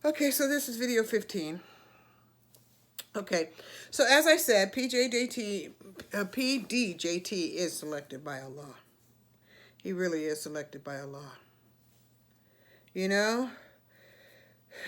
Okay, so this is video 15. Okay, so as I said, PDJT is selected by Allah. He really is selected by Allah. You know,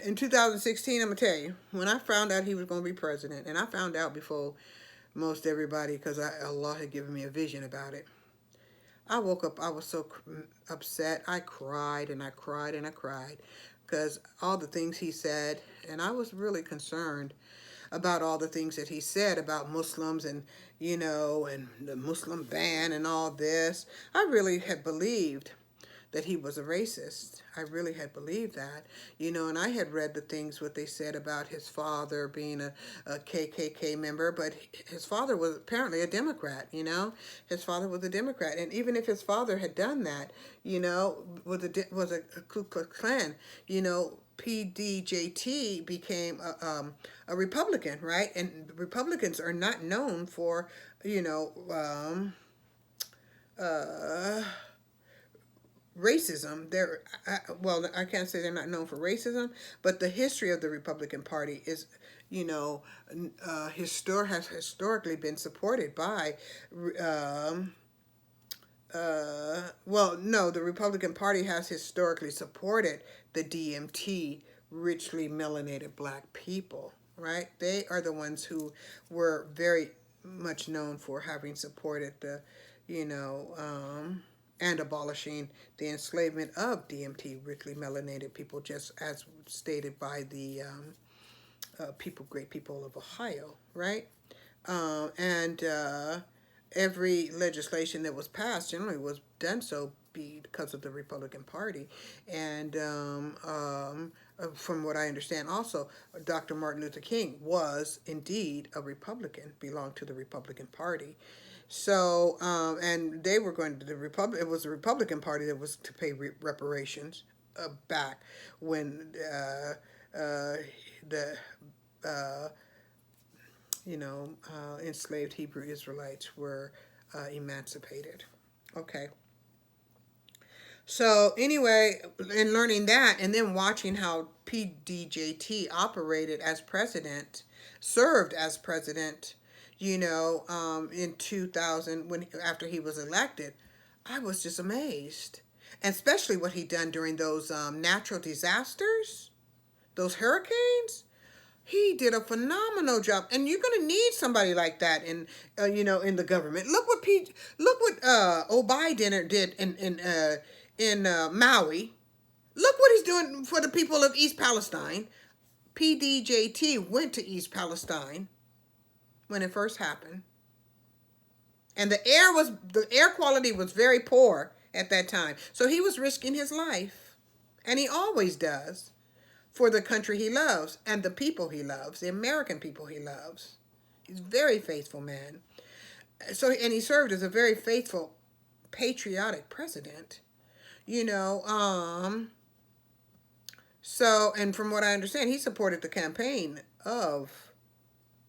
in 2016, I'm going to tell you, when I found out he was going to be president, and I found out before most everybody because Allah had given me a vision about it. I woke up, I was so upset. I cried and I cried and I cried because all the things he said, and I was really concerned about all the things that he said about Muslims and, and the Muslim ban and all this. I really had believed that he was a racist. I really had believed that, and I had read the things what they said about his father being a KKK member, but his father was apparently a Democrat, His father was a Democrat, and even if his father had done that, was a Ku Klux Klan, PDJT became a Republican, right? And Republicans are not known for, racism. Well, I can't say they're not known for racism, but the history of the Republican Party is, has historically been supported by, well, no, the Republican Party has historically supported the DMT, richly melanated black people, right? They are the ones who were very much known for having supported the, and abolishing the enslavement of DMT, richly melanated people, just as stated by the great people of Ohio, right? And every legislation that was passed generally was done so because of the Republican Party. And from what I understand, also, Dr. Martin Luther King was indeed a Republican, belonged to the Republican Party. So, and they were going to it was the Republican Party that was to pay reparations back when the enslaved Hebrew Israelites were emancipated. Okay. So anyway, in learning that and then watching how PDJT operated as president, served as president, in 2000 after he was elected, I was just amazed. And especially what he done during those natural disasters, those hurricanes. He did a phenomenal job, and you're going to need somebody like that in, in the government. Look what Biden did in Maui. Look what he's doing for the people of East Palestine. PDJT went to East Palestine when it first happened, and the air quality was very poor at that time. So he was risking his life, and he always does, for the country he loves and the people he loves, the American people he loves. He's a very faithful man. So, and he served as a very faithful, patriotic president. So, and from what I understand, he supported the campaign of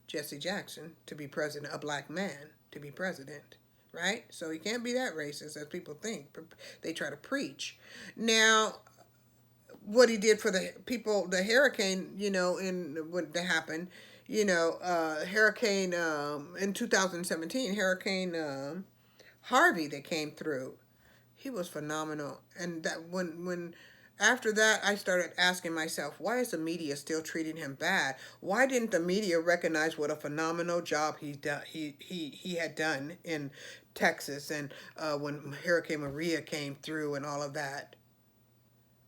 Jesse Jackson to be president, a black man to be president, right? So he can't be that racist as people think. They try to preach. Now, what he did for the people, the hurricane, when that happened, hurricane, in 2017, Hurricane Harvey that came through, he was phenomenal. And that when after that, I started asking myself, why is the media still treating him bad? Why didn't the media recognize what a phenomenal job he had done in Texas, and when Hurricane Maria came through and all of that?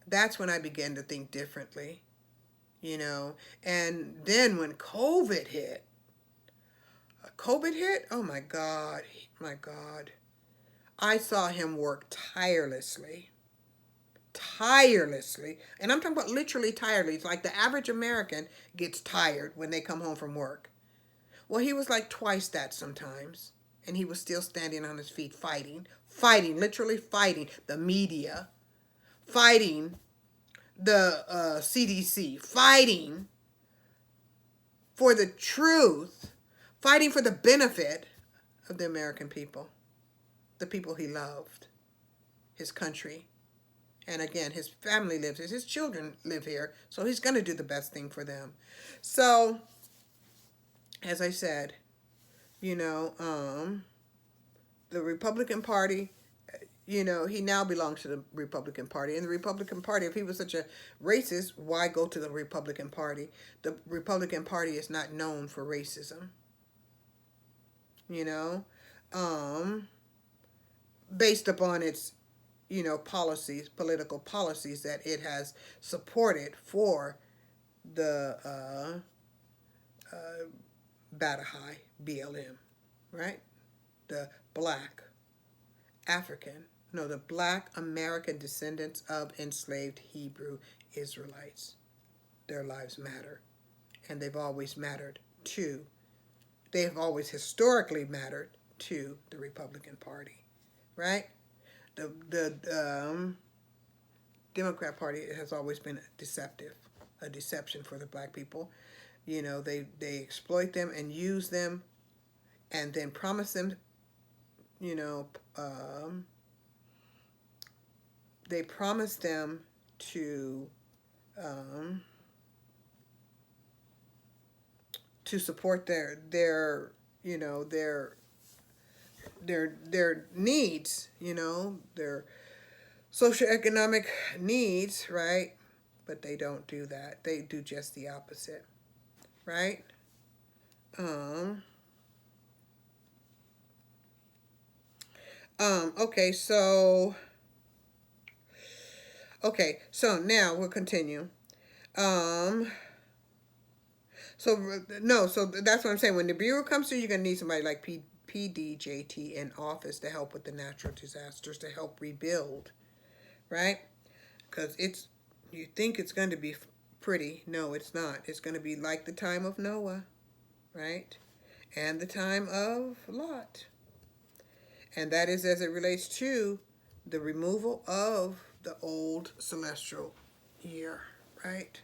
That's when I began to think differently, And then when COVID hit, oh my God, I saw him work tirelessly. And I'm talking about literally tirelessly. It's like the average American gets tired when they come home from work. Well, he was like twice that sometimes. And he was still standing on his feet fighting, literally fighting the media, fighting the CDC, fighting for the truth, fighting for the benefit of the American people, the people he loved, his country, And again, his family lives here, his children live here, so he's going to do the best thing for them. So, as I said, you know, the Republican Party, he now belongs to the Republican Party. And the Republican Party, if he was such a racist, why go to the Republican Party? The Republican Party is not known for racism, you know, um, based upon its, policies, political policies that it has supported for the Badahai, BLM, right? The black African, no, the black American descendants of enslaved Hebrew Israelites. Their lives matter, and they've always mattered to, they have always historically mattered to the Republican Party, right? The Democrat Party has always been deceptive, a deception for the black people. They exploit them and use them, and then promise them, you know, they promise them um, to support their needs, their socioeconomic needs, right? But they don't do that. They do just the opposite, right? Um, okay, so now we'll continue. Um, so that's what I'm saying. When the Bureau comes through, you're gonna need somebody like PDJT in office to help with the natural disasters, to help rebuild, right? Because you think it's going to be pretty. No, it's not. It's going to be like the time of Noah, right? And the time of Lot. And that is as it relates to the removal of the old celestial year, right?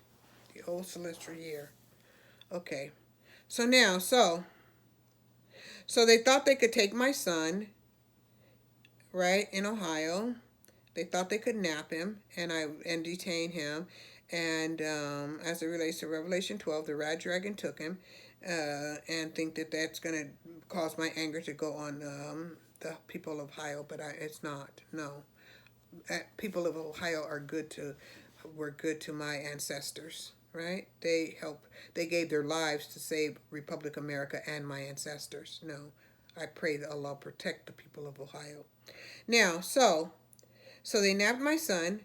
The old celestial year. Okay. So now, so they thought they could take my son, right, in Ohio. They thought they could nap him and detain him. And as it relates to Revelation 12, the red dragon took him, and think that that's going to cause my anger to go on the people of Ohio, but it's not. No, people of Ohio were good to my ancestors, right? They gave their lives to save Republic America and my ancestors. No, I pray that Allah protect the people of Ohio. Now, so they nabbed my son,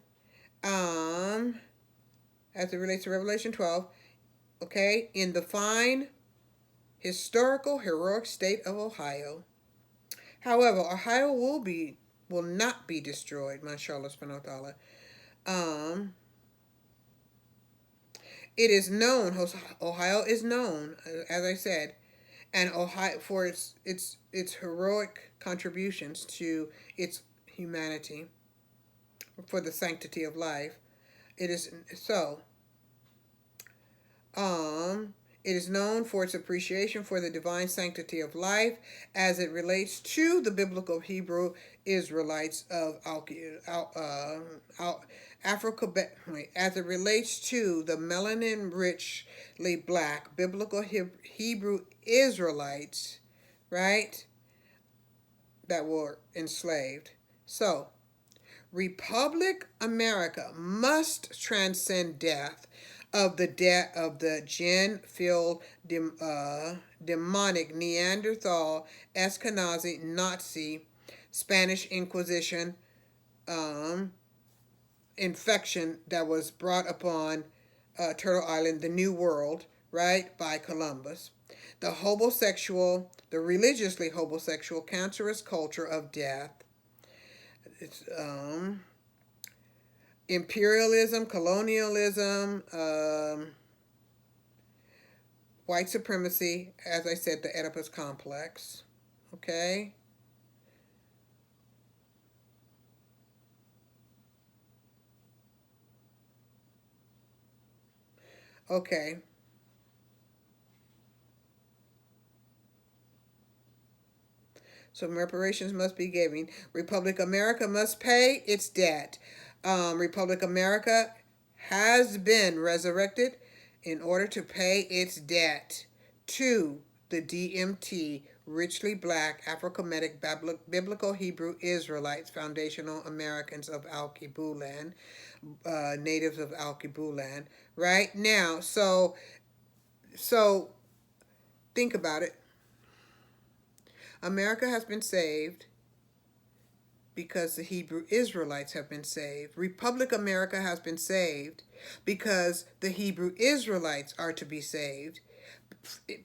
as it relates to Revelation 12, okay, in the fine, historical, heroic state of Ohio. However, Ohio will not be destroyed, mashallah subhanahu wa ta'ala. It is known, Ohio is known, as I said, and Ohio for its heroic contributions to its humanity, for the sanctity of life. It is so. It is known for its appreciation for the divine sanctity of life as it relates to the biblical Hebrew Israelites of Africa, as it relates to the melanin richly black biblical Hebrew Israelites, right, that were enslaved. So, Republic America must transcend death of the gin-filled demonic Neanderthal, Ashkenazi, Nazi, Spanish Inquisition infection that was brought upon Turtle Island, the New World, right, by Columbus. The religiously homosexual, cancerous culture of death. It's imperialism, colonialism, white supremacy, as I said, the Oedipus complex. Okay? Okay. So reparations must be given. Republic America must pay its debt Republic America has been resurrected in order to pay its debt to the DMT, richly black, Afro-Kemetic, Biblical Hebrew Israelites, foundational Americans of Al-Kibulan, natives of Al-Kibulan, right? Now, so think about it. America has been saved because the Hebrew Israelites have been saved. Republic America has been saved because the Hebrew Israelites are to be saved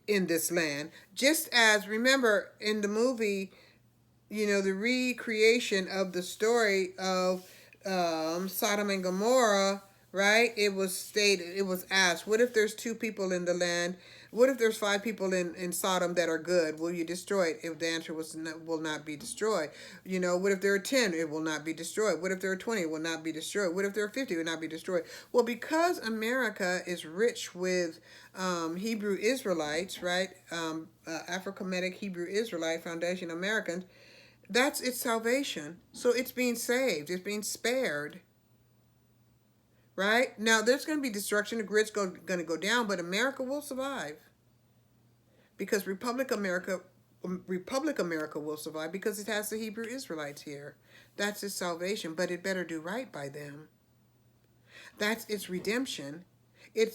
in this land. Just as, remember, in the movie, the recreation of the story of Sodom and Gomorrah, right? It was asked, what if there's 2 people in the land? What if there's 5 people in Sodom that are good? Will you destroy it? If the answer was no, will not be destroyed. What if there are 10? It will not be destroyed. What if there are 20? It will not be destroyed. What if there are 50? It will not be destroyed. Well, because America is rich with Hebrew Israelites, right? Afro-Kemetic Hebrew Israelite Foundation Americans, that's its salvation. So it's being saved. It's being spared. Right? Now, there's going to be destruction. The grid's going to go down, but America will survive. Because Republic America will survive because it has the Hebrew Israelites here. That's its salvation, but it better do right by them. That's its redemption.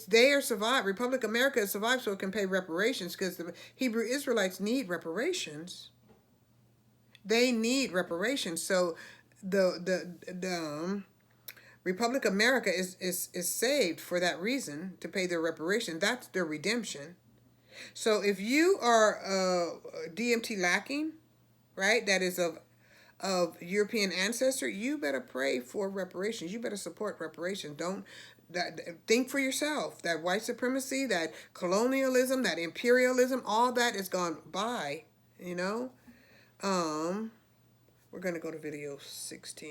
They are survived. Republic America has survived so it can pay reparations because the Hebrew Israelites need reparations. They need reparations. So the Republic America is saved for that reason, to pay their reparation. That's their redemption. So if you are DMT lacking, right, that is of European ancestry, you better pray for reparations. You better support reparations. Think for yourself. That white supremacy, that colonialism, that imperialism, all that is gone by. We're going to go to video 16.